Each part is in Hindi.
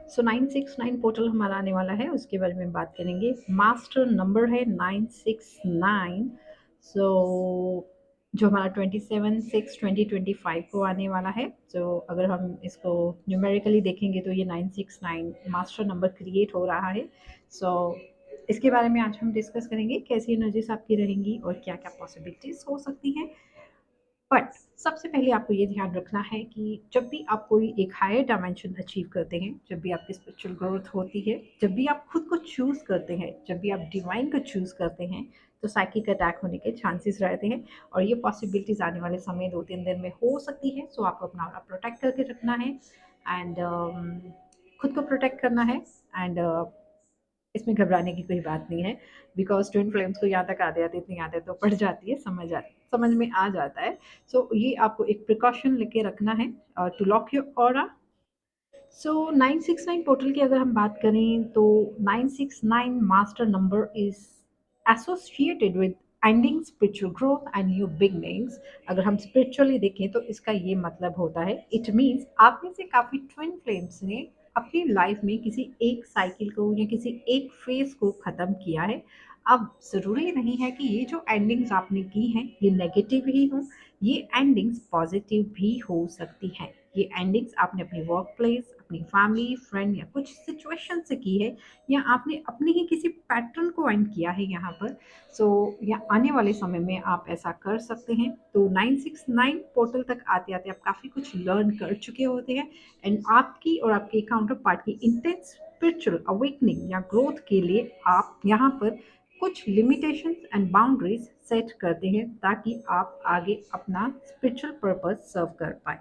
सो 969 पोर्टल हमारा आने वाला है, उसके बारे में बात करेंगे। मास्टर नंबर है 969। सो जो हमारा 27/6/2025 को आने वाला है। सो अगर हम इसको न्यूमेरिकली देखेंगे तो ये 969 मास्टर नंबर क्रिएट हो रहा है। सो इसके बारे में आज हम डिस्कस करेंगे, कैसी एनर्जीज आपकी रहेंगी और क्या क्या पॉसिबिलिटीज हो सकती हैं। बट सबसे पहले आपको ये ध्यान रखना है कि जब भी आप कोई एक हायर डायमेंशन अचीव करते हैं, जब भी आपकी स्पिरिचुअल ग्रोथ होती है, जब भी आप खुद को चूज़ करते हैं, जब भी आप डिवाइन को चूज़ करते हैं, तो साइकिक अटैक होने के चांसेस रहते हैं। और ये पॉसिबिलिटीज़ आने वाले समय 2-3 दिन में हो सकती है। सो आपको अपना प्रोटेक्ट करके रखना है एंड खुद को प्रोटेक्ट करना है। एंड इसमें घबराने की कोई बात नहीं है, बिकॉज ट्विन फ्लेम्स को यहाँ तक आते आते इतनी आदत तो पड़ जाती है, समझ में आ जाता है। सो ये आपको एक प्रिकॉशन लेके रखना है to lock your aura. So 969 portal की अगर हम बात करें तो 969 master number is associated with ending spiritual growth and new beginnings. अगर हम स्पिरिचुअली देखें तो इसका ये मतलब होता है, इट मीन्स आप में से काफ़ी ट्विन फ्लेम्स ने अपनी लाइफ में किसी एक साइकिल को या किसी एक फेज को ख़त्म किया है। अब ज़रूरी नहीं है कि ये जो एंडिंग्स आपने की हैं ये नेगेटिव ही हों, ये एंडिंग्स पॉजिटिव भी हो सकती हैं। ये एंडिंग्स आपने अपनी वर्क प्लेस, अपनी फैमिली, फ्रेंड या कुछ सिचुएशन से की है, या आपने अपने ही किसी पैटर्न को एंड किया है यहाँ पर। सो या आने वाले समय में आप ऐसा कर सकते हैं। तो 969 पोर्टल तक आते आते आप काफ़ी कुछ लर्न कर चुके होते हैं एंड आपकी और आपके काउंटर पार्ट की इंटेंस स्पिरिचुअल अवेकनिंग या ग्रोथ के लिए आप यहाँ पर कुछ लिमिटेशंस एंड बाउंड्रीज सेट करते हैं ताकि आप आगे अपना स्पिरिचुअल पर्पस सर्व कर पाए।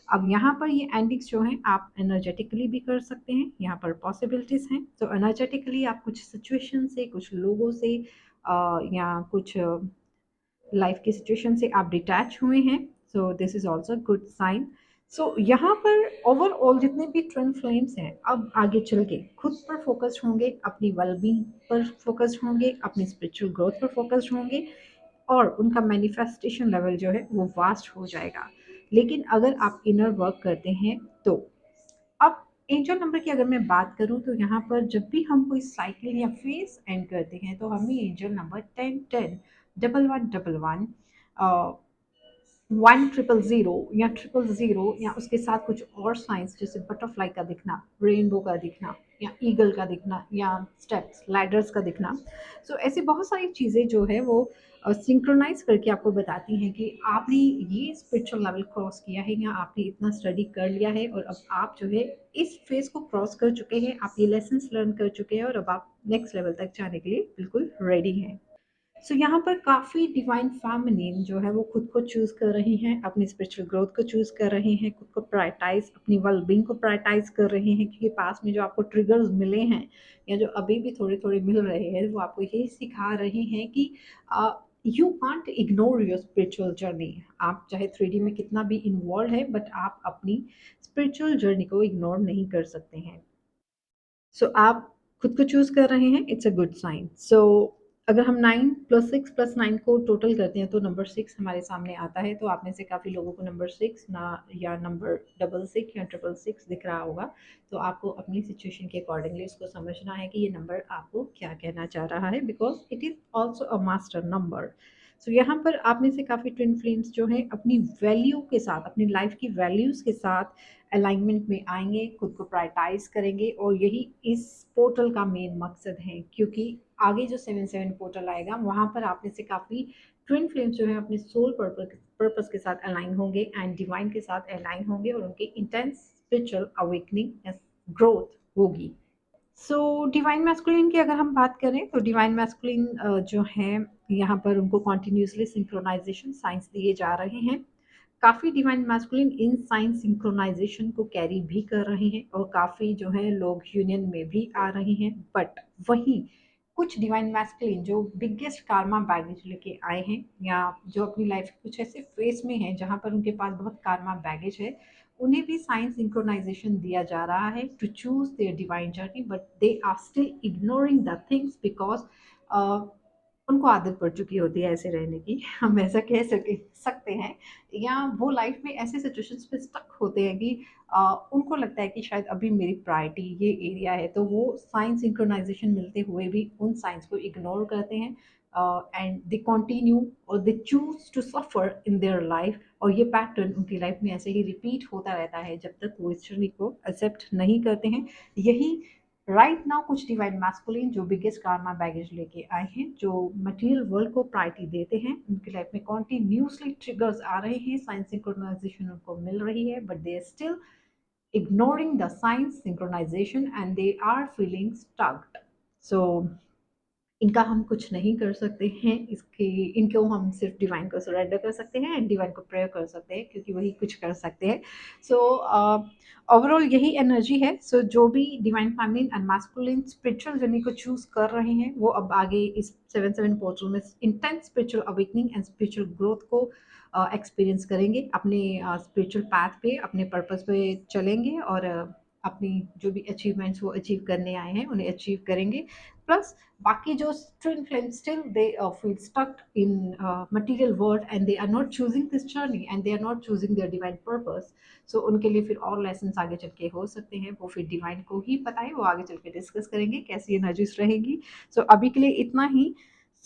अब यहाँ पर ये एंडिंग्स जो हैं आप एनर्जेटिकली भी कर सकते हैं, यहाँ पर पॉसिबिलिटीज़ हैं। तो एनर्जेटिकली आप कुछ सिचुएशन से, कुछ लोगों से या कुछ लाइफ की सिचुएशन से आप डिटैच हुए हैं। So this is also good sign. So यहाँ पर ओवरऑल जितने भी ट्विन फ्लेम्स हैं अब आगे चल के खुद पर फोकस्ड होंगे, अपनी वेलबींग पर फोकस्ड होंगे, अपनी स्पिरिचुअल ग्रोथ पर फोकस्ड होंगे और उनका मैनिफेस्टेशन लेवल जो है वो वास्ट हो जाएगा। लेकिन अगर आप इनर वर्क करते हैं तो अब एंजल नंबर की अगर मैं बात करूं तो यहाँ पर जब भी हम कोई साइकिल या फेज एंड करते हैं तो हमें एंजल नंबर 1010 1111 100 या 000 या उसके साथ कुछ और साइंस जैसे बटरफ्लाई का दिखना, रेनबो का दिखना या ईगल का दिखना या स्टेप्स लैडर्स का दिखना। सो ऐसी बहुत सारी चीज़ें जो है वो सिंक्रोनाइज करके आपको बताती हैं कि आपने ये स्पिरिचुअल लेवल क्रॉस किया है या आपने इतना स्टडी कर लिया है और अब आप जो है इस फेज को क्रॉस कर चुके हैं, आप ये लेसन्स लर्न कर चुके हैं और अब आप नेक्स्ट लेवल तक जाने के लिए बिल्कुल रेडी हैं। सो यहाँ पर काफ़ी डिवाइन फेमिनिन जो है वो खुद को चूज़ कर रही हैं, अपनी स्पिरिचुअल ग्रोथ को चूज़ कर रही हैं, खुद को प्रायोरिटाइज, अपनी वेलबींग को प्रायोरिटाइज कर रही हैं, क्योंकि पास में जो आपको ट्रिगर्स मिले हैं या जो अभी भी थोड़े थोड़े मिल रहे हैं वो आपको यही सिखा रहे हैं कि you can't ignore your spiritual journey. आप चाहे 3D में कितना भी इन्वॉल्व है बट आप अपनी स्पिरिचुअल जर्नी को इग्नोर नहीं कर सकते हैं। सो आप खुद को चूज़ कर रहे हैं, इट्स अ गुड साइन। सो अगर हम 9 + 6 + 9 को टोटल करते हैं तो नंबर 6 हमारे सामने आता है। तो आप में से काफ़ी लोगों को नंबर 6 ना या नंबर 666 या 666 दिख रहा होगा। तो आपको अपनी सिचुएशन के अकॉर्डिंगली उसको समझना है कि ये नंबर आपको क्या कहना चाह रहा है, because it is also a master number. So यहाँ पर आप में से काफ़ी ट्विन फ्लेम्स जो हैं अपनी वैल्यू के साथ, अपनी लाइफ की वैल्यूज़ के साथ अलाइनमेंट में आएँगे, खुद को प्रायोरिटाइज़ करेंगे और यही इस पोर्टल का मेन मकसद है। क्योंकि आगे जो 77 पोर्टल आएगा वहाँ पर आप में से काफ़ी ट्विन फ्लेम्स जो हैं अपने सोल पर्पस के साथ अलाइन होंगे एंड डिवाइन के साथ अलाइन होंगे और उनकी इंटेंस स्पिरिचुअल अवेकनिंग या ग्रोथ होगी। सो डिवाइन मैस्कुलिन की अगर हम बात करें तो डिवाइन मैस्कुलिन जो है यहाँ पर उनको कॉन्टिन्यूसली सिंक्रोनाइजेशन साइंस दिए जा रहे हैं। काफ़ी divine masculine in science synchronization को कैरी भी कर रहे हैं और काफ़ी जो है लोग यूनियन में भी आ रहे हैं। बट वहीं कुछ डिवाइन मैस्कुलिन जो बिगेस्ट कार्मा बैगेज लेके आए हैं या जो अपनी लाइफ के कुछ ऐसे फेस में हैं जहाँ पर उनके पास बहुत कार्मा बैगेज है, उन्हें भी साइंस सिंक्रोनाइजेशन दिया जा रहा है to choose their divine journey, but they are still ignoring the things because उनको आदत पड़ चुकी होती है ऐसे रहने की, हम ऐसा कह सकते हैं, या वो लाइफ में ऐसे सिचुएशंस में स्टक होते हैं कि उनको लगता है कि शायद अभी मेरी प्रायोरिटी ये एरिया है, तो वो साइन सिंक्रोनाइजेशन मिलते हुए भी उन साइंस को इग्नोर करते हैं एंड दे कंटिन्यू और they choose to suffer in their life, और ये पैटर्न उनकी लाइफ में ऐसे ही रिपीट होता रहता है जब तक वो इस जर्नी को एक्सेप्ट नहीं करते हैं। यही राइट नाउ कुछ डिवाइन मैस्कुलिन जो बिगेस्ट कार्मा बैगेज लेके आए हैं, जो मटेरियल वर्ल्ड को प्रायोरिटी देते हैं, उनकी लाइफ में कॉन्टिन्यूसली ट्रिगर्स आ रहे हैं, साइंस सिंक्रोनाइजेशन उनको मिल रही है, but they are still ignoring the science synchronization and they are feeling stuck. So इनका हम कुछ नहीं कर सकते हैं, इसके इनको हम सिर्फ डिवाइन को सरेंडर कर सकते हैं एंड डिवाइन को प्रेयर कर सकते हैं, क्योंकि वही कुछ कर सकते हैं। सो ओवरऑल यही एनर्जी है। सो जो भी divine feminine and masculine spiritual journey को चूज कर रहे हैं, वो अब आगे इस 7-7 पोर्टल में intense spiritual awakening and spiritual growth को एक्सपीरियंस करेंगे, अपने स्पिरिचुअल पाथ पे, अपने पर्पस पे चलेंगे, और अपनी जो भी अचीवमेंट्स वो अचीव करने आए हैं उन्हें अचीव करेंगे। प्लस बाकी जो twin flames still they feel stuck in material world and they are not choosing this journey and they are not choosing their divine purpose. So उनके लिए फिर और lessons आगे चल के हो सकते हैं, वो फिर डिवाइन को ही पता है, वो आगे चल के डिस्कस करेंगे कैसी एनर्जीज रहेगी। सो अभी के लिए इतना ही।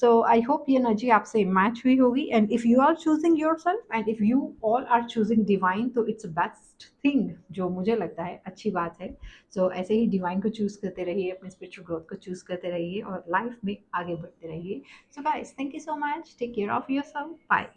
सो आई होप ये एनर्जी आपसे मैच हुई होगी, and if you are choosing yourself and if you all are choosing divine, तो इट्स बेस्ट थिंग, जो मुझे लगता है अच्छी बात है। सो ऐसे ही डिवाइन को चूज करते रहिए, अपने स्पिरिचुअल ग्रोथ को चूज करते रहिए और लाइफ में आगे बढ़ते रहिए। So guys, thank you so much, take care of yourself, bye.